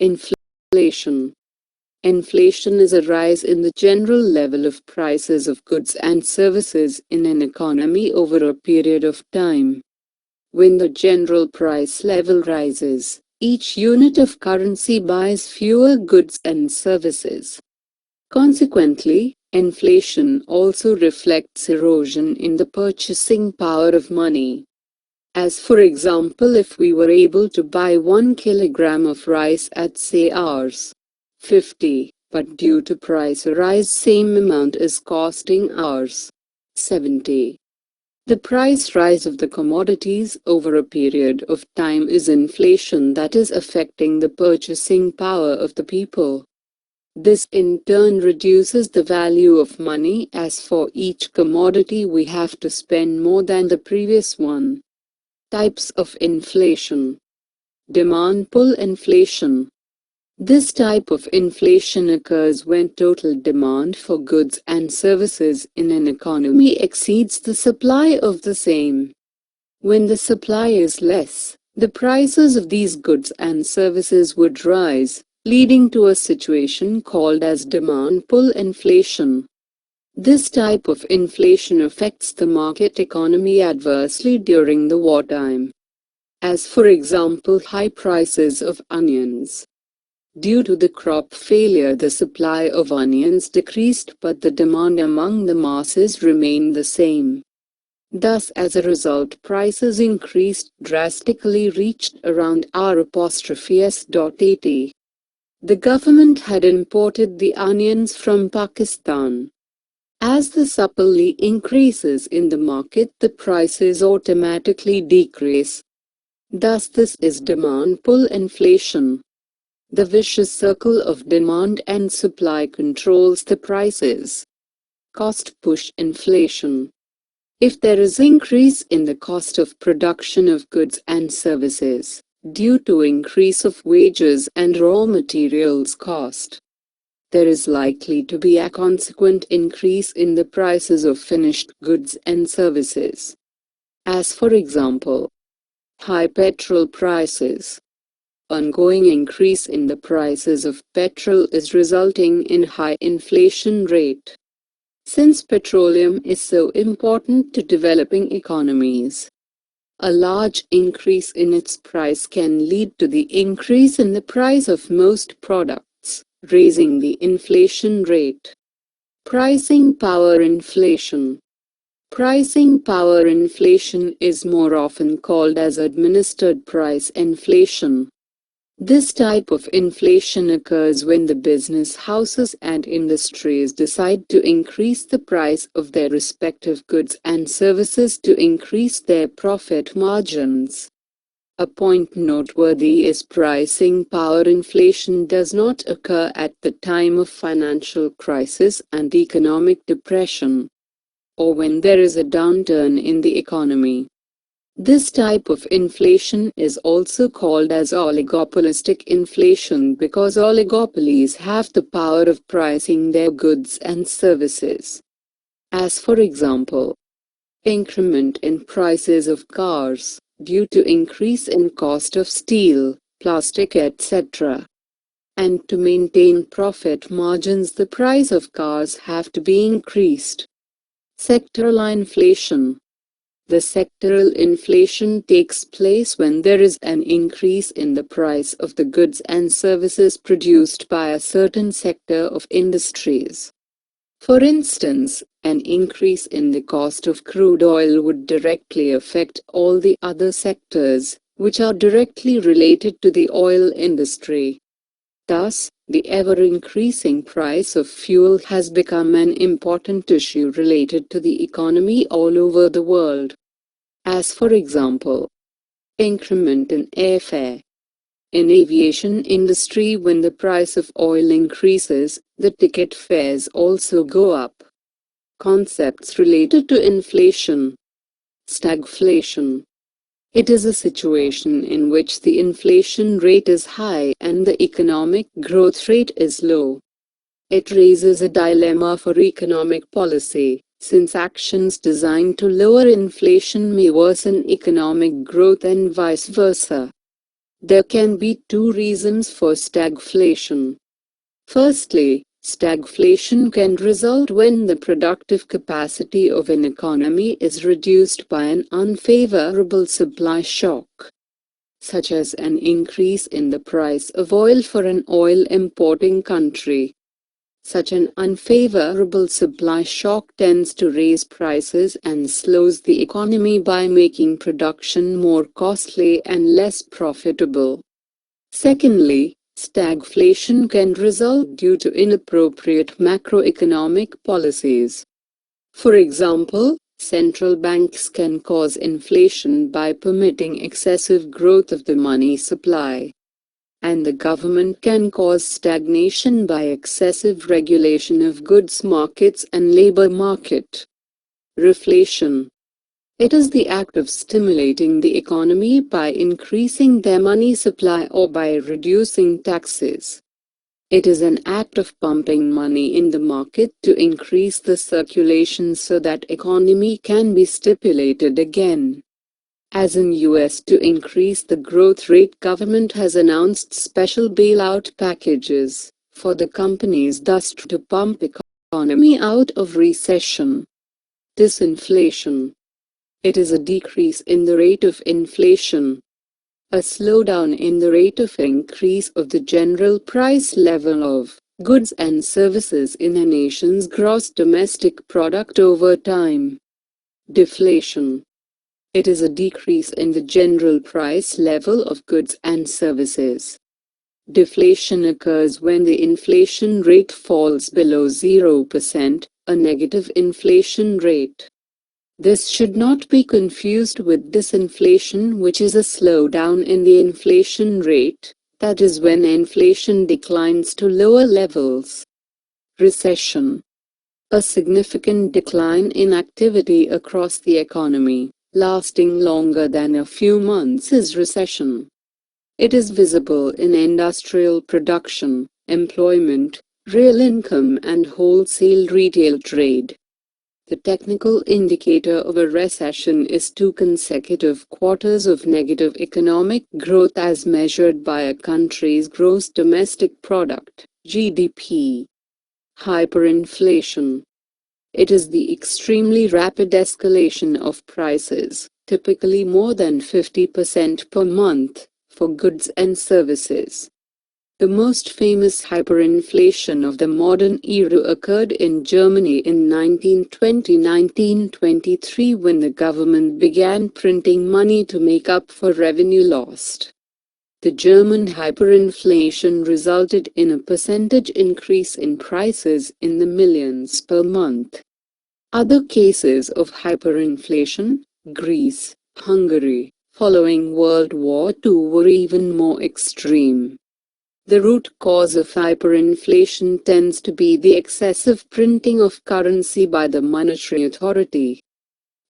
Inflation. Inflation is a rise in the general level of prices of goods and services in an economy over a period of time. When the general price level rises, each unit of currency buys fewer goods and services. Consequently, inflation also reflects erosion in the purchasing power of money. As for example, if we were able to buy 1 kilogram of rice at say Rs. 50, but due to price rise same amount is costing Rs. 70. The price rise of the commodities over a period of time is inflation that is affecting the purchasing power of the people. This in turn reduces the value of money, as for each commodity we have to spend more than the previous one. Types of inflation. Demand pull inflation. This type of inflation occurs when total demand for goods and services in an economy exceeds the supply of the same. When the supply is less, the prices of these goods and services would rise, leading to a situation called as demand pull inflation. This type of inflation affects the market economy adversely during the wartime. As for example, high prices of onions. Due to the crop failure, the supply of onions decreased but the demand among the masses remained the same. Thus, as a result, prices increased drastically, reached around R'(s.80). The government had imported the onions from Pakistan. As the supply increases in the market, the prices automatically decrease. Thus, this is demand pull inflation. The vicious circle of demand and supply controls the prices. Cost push inflation. If there is increase in the cost of production of goods and services, due to increase of wages and raw materials cost, there is likely to be a consequent increase in the prices of finished goods and services. As for example, high petrol prices. Ongoing increase in the prices of petrol is resulting in high inflation rate. Since petroleum is so important to developing economies, a large increase in its price can lead to the increase in the price of most products, raising the inflation rate. Pricing power inflation. Pricing power inflation is more often called as administered price inflation. This type of inflation occurs when the business houses and industries decide to increase the price of their respective goods and services to increase their profit margins. A point noteworthy is pricing power inflation does not occur at the time of financial crisis and economic depression, or when there is a downturn in the economy. This type of inflation is also called as oligopolistic inflation because oligopolies have the power of pricing their goods and services. As for example, increment in prices of cars, due to increase in cost of steel, plastic, etc. And to maintain profit margins, the price of cars have to be increased. Sectoral inflation. The sectoral inflation takes place when there is an increase in the price of the goods and services produced by a certain sector of industries. For instance, an increase in the cost of crude oil would directly affect all the other sectors, which are directly related to the oil industry. Thus, the ever-increasing price of fuel has become an important issue related to the economy all over the world. As for example, increment in airfare. In aviation industry, when the price of oil increases, the ticket fares also go up. Concepts related to inflation. Stagflation. It is a situation in which the inflation rate is high and the economic growth rate is low. It raises a dilemma for economic policy, since actions designed to lower inflation may worsen economic growth and vice versa. There can be two reasons for stagflation. Firstly, stagflation can result when the productive capacity of an economy is reduced by an unfavorable supply shock, such as an increase in the price of oil for an oil-importing country. Such an unfavorable supply shock tends to raise prices and slows the economy by making production more costly and less profitable. Secondly, stagflation can result due to inappropriate macroeconomic policies. For example, central banks can cause inflation by permitting excessive growth of the money supply. And the government can cause stagnation by excessive regulation of goods markets and labor market. Reflation. It is the act of stimulating the economy by increasing their money supply or by reducing taxes. It is an act of pumping money in the market to increase the circulation so that economy can be stimulated again. As in US to increase the growth rate, government has announced special bailout packages for the companies, thus to pump economy out of recession. Disinflation. It is a decrease in the rate of inflation, a slowdown in the rate of increase of the general price level of goods and services in a nation's gross domestic product over time. Deflation. It is a decrease in the general price level of goods and services. Deflation occurs when the inflation rate falls below 0%, a negative inflation rate. This should not be confused with disinflation, which is a slowdown in the inflation rate, that is when inflation declines to lower levels. Recession. A significant decline in activity across the economy, lasting longer than a few months, is recession. It is visible in industrial production, employment, real income and wholesale retail trade. The technical indicator of a recession is 2 consecutive quarters of negative economic growth as measured by a country's gross domestic product, GDP. Hyperinflation. It is the extremely rapid escalation of prices, typically more than 50% per month, for goods and services. The most famous hyperinflation of the modern era occurred in Germany in 1920–1923 when the government began printing money to make up for revenue lost. The German hyperinflation resulted in a percentage increase in prices in the millions per month. Other cases of hyperinflation, Greece, Hungary, following World War II, were even more extreme. The root cause of hyperinflation tends to be the excessive printing of currency by the monetary authority.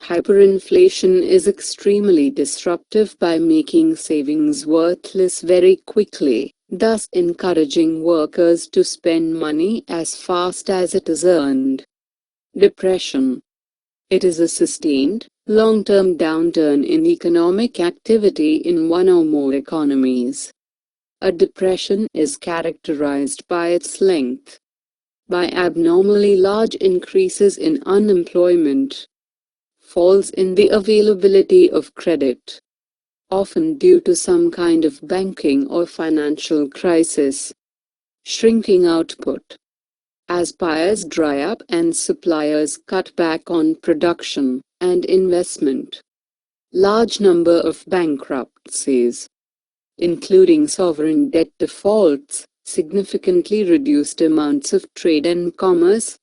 Hyperinflation is extremely disruptive by making savings worthless very quickly, thus encouraging workers to spend money as fast as it is earned. Depression. It is a sustained, long-term downturn in economic activity in one or more economies. A depression is characterized by its length, by abnormally large increases in unemployment, falls in the availability of credit, often due to some kind of banking or financial crisis, shrinking output, as buyers dry up and suppliers cut back on production and investment. Large number of bankruptcies, including sovereign debt defaults, significantly reduced amounts of trade and commerce,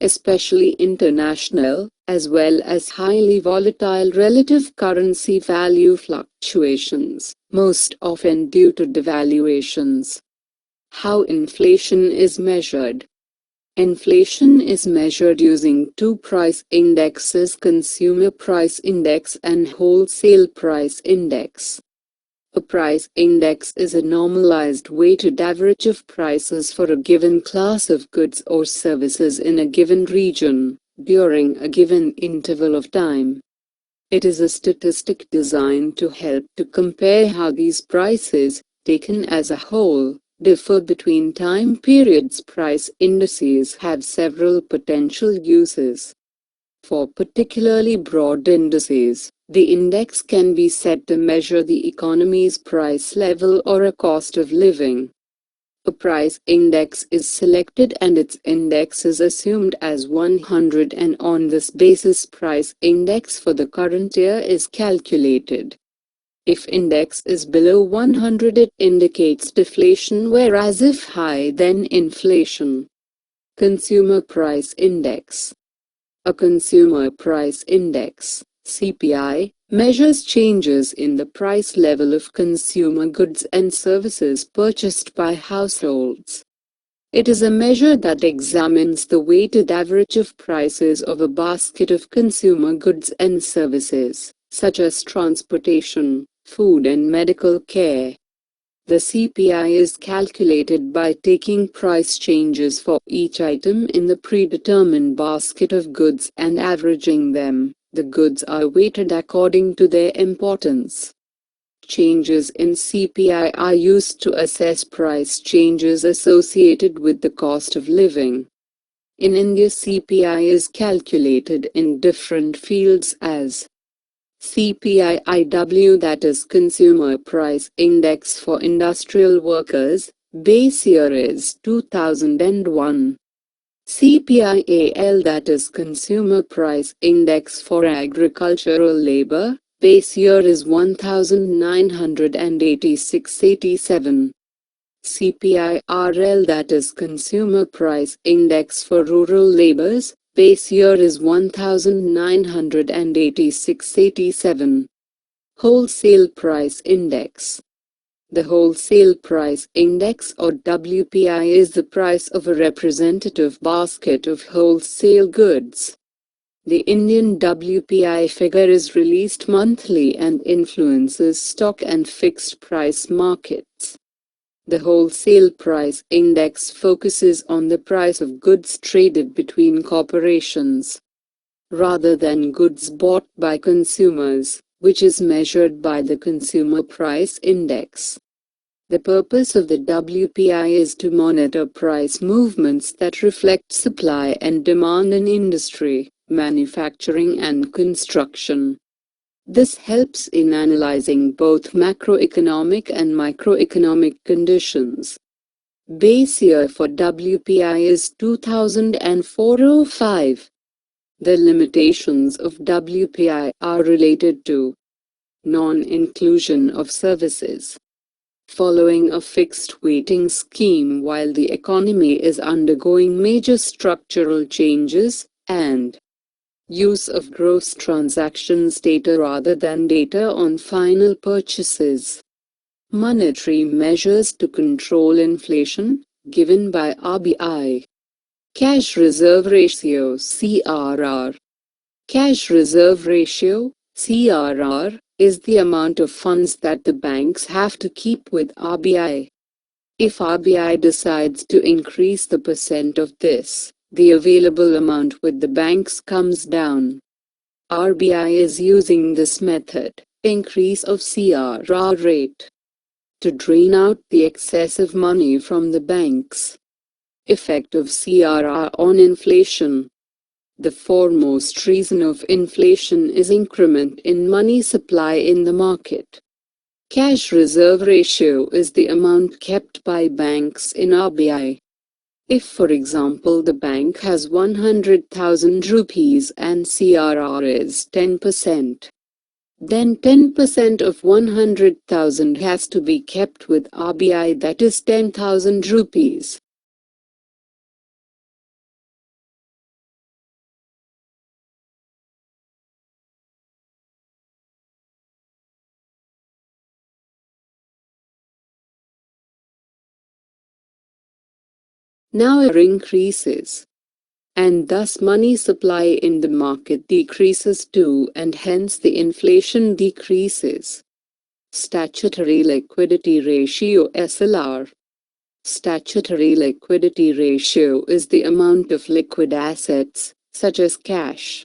especially international, as well as highly volatile relative currency value fluctuations, most often due to devaluations. How inflation is measured. Inflation is measured using 2 price indexes: Consumer Price Index and Wholesale Price Index. A price index is a normalized weighted average of prices for a given class of goods or services in a given region, during a given interval of time. It is a statistic designed to help to compare how these prices, taken as a whole, differ between time periods. Price indices have several potential uses. For particularly broad indices, the index can be set to measure the economy's price level or a cost of living. A price index is selected and its index is assumed as 100, and on this basis price index for the current year is calculated. If index is below 100 it indicates deflation, whereas if high then inflation. Consumer Price Index. A consumer price index, CPI, measures changes in the price level of consumer goods and services purchased by households. It is a measure that examines the weighted average of prices of a basket of consumer goods and services, such as transportation, food and medical care. The CPI is calculated by taking price changes for each item in the predetermined basket of goods and averaging them. The goods are weighted according to their importance. Changes in CPI are used to assess price changes associated with the cost of living. In India, CPI is calculated in different fields as CPIIW, that is Consumer Price Index for Industrial Workers, base year is 2001. CPIAL, that is Consumer Price Index for Agricultural Labor, base year is 1986-87. CPIRL, that is Consumer Price Index for Rural Labors, base year is 1986-87. Wholesale Price Index. The Wholesale Price Index or WPI is the price of a representative basket of wholesale goods. The Indian WPI figure is released monthly and influences stock and fixed price markets. The Wholesale Price Index focuses on the price of goods traded between corporations, rather than goods bought by consumers, which is measured by the Consumer Price Index. The purpose of the WPI is to monitor price movements that reflect supply and demand in industry, manufacturing and construction. This helps in analyzing both macroeconomic and microeconomic conditions. Base year for WPI is 2004-05. The limitations of WPI are related to non-inclusion of services, following a fixed weighting scheme while the economy is undergoing major structural changes, and use of gross transactions data rather than data on final purchases. Monetary measures to control inflation, given by RBI. Cash Reserve Ratio (CRR). Cash Reserve Ratio (CRR) is the amount of funds that the banks have to keep with RBI. If RBI decides to increase the percent of this, the available amount with the banks comes down. RBI is using this method, increase of CRR rate, to drain out the excessive money from the banks. Effect of CRR on inflation. The foremost reason of inflation is increment in money supply in the market. Cash reserve ratio is the amount kept by banks in RBI. If, for example, the bank has 100,000 rupees and CRR is 10%, then 10% of 100,000 has to be kept with RBI, that is 10,000 rupees. Now it increases, and thus money supply in the market decreases too, and hence the inflation decreases. Statutory Liquidity Ratio (SLR). Statutory liquidity ratio is the amount of liquid assets, such as cash,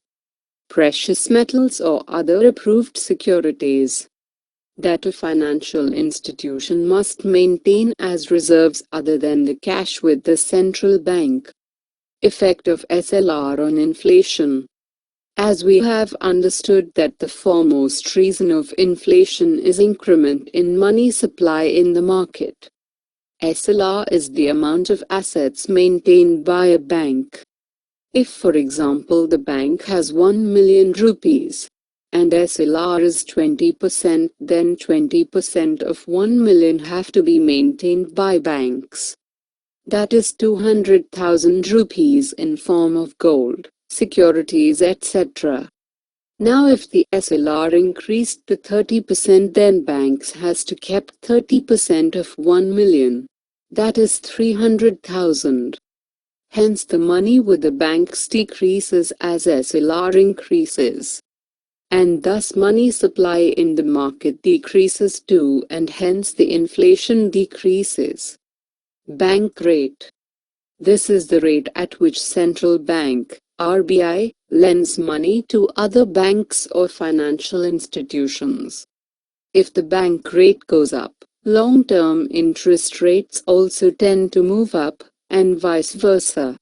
precious metals or other approved securities that a financial institution must maintain as reserves other than the cash with the central bank. Effect of SLR on inflation. As we have understood that the foremost reason of inflation is increment in money supply in the market. SLR is the amount of assets maintained by a bank. If, for example, the bank has 1 million rupees, and SLR is 20%, then 20% of 1 million have to be maintained by banks. That is 200,000 rupees in form of gold, securities, etc. Now if the SLR increased to 30%, then banks has to keep 30% of 1 million. That is 300,000. Hence the money with the banks decreases as SLR increases. And thus money supply in the market decreases too, and hence the inflation decreases. Bank rate. This is the rate at which central bank, RBI, lends money to other banks or financial institutions. If the bank rate goes up, long-term interest rates also tend to move up, and vice versa.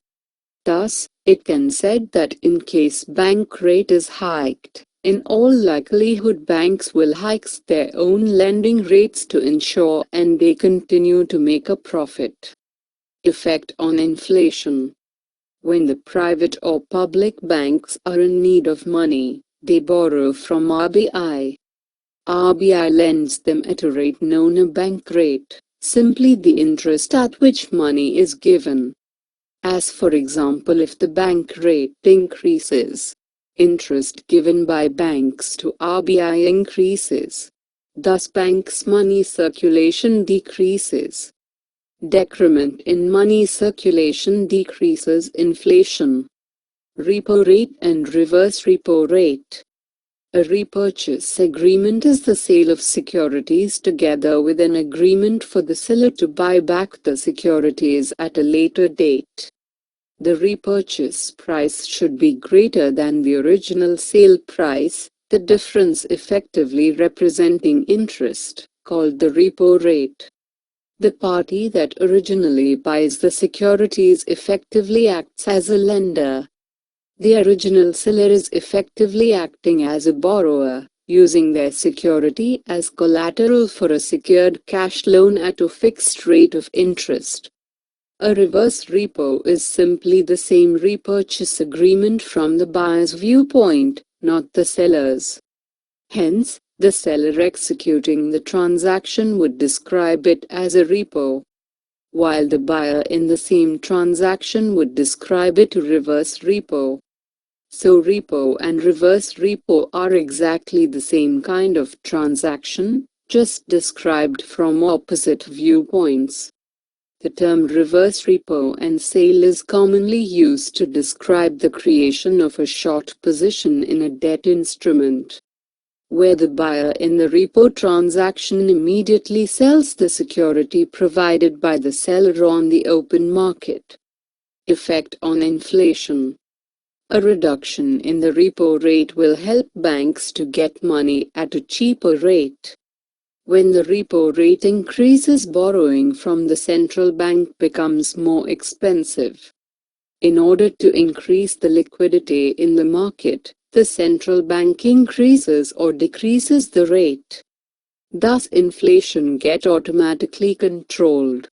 Thus, it can be said that in case bank rate is hiked, in all likelihood banks will hike their own lending rates to ensure and they continue to make a profit. Effect on inflation. When the private or public banks are in need of money, they borrow from RBI. RBI lends them at a rate known as bank rate, simply the interest at which money is given. As for example, if the bank rate increases, interest given by banks to RBI increases. Thus banks' money circulation decreases. Decrement in money circulation decreases inflation. Repo rate and reverse repo rate. A repurchase agreement is the sale of securities together with an agreement for the seller to buy back the securities at a later date. The repurchase price should be greater than the original sale price, the difference effectively representing interest, called the repo rate. The party that originally buys the securities effectively acts as a lender. The original seller is effectively acting as a borrower, using their security as collateral for a secured cash loan at a fixed rate of interest. A reverse repo is simply the same repurchase agreement from the buyer's viewpoint, not the seller's. Hence, the seller executing the transaction would describe it as a repo, while the buyer in the same transaction would describe it as reverse repo. So repo and reverse repo are exactly the same kind of transaction, just described from opposite viewpoints. The term reverse repo and sale is commonly used to describe the creation of a short position in a debt instrument, where the buyer in the repo transaction immediately sells the security provided by the seller on the open market. Effect on inflation. A reduction in the repo rate will help banks to get money at a cheaper rate. When the repo rate increases, borrowing from the central bank becomes more expensive. In order to increase the liquidity in the market, the central bank increases or decreases the rate. Thus inflation gets automatically controlled.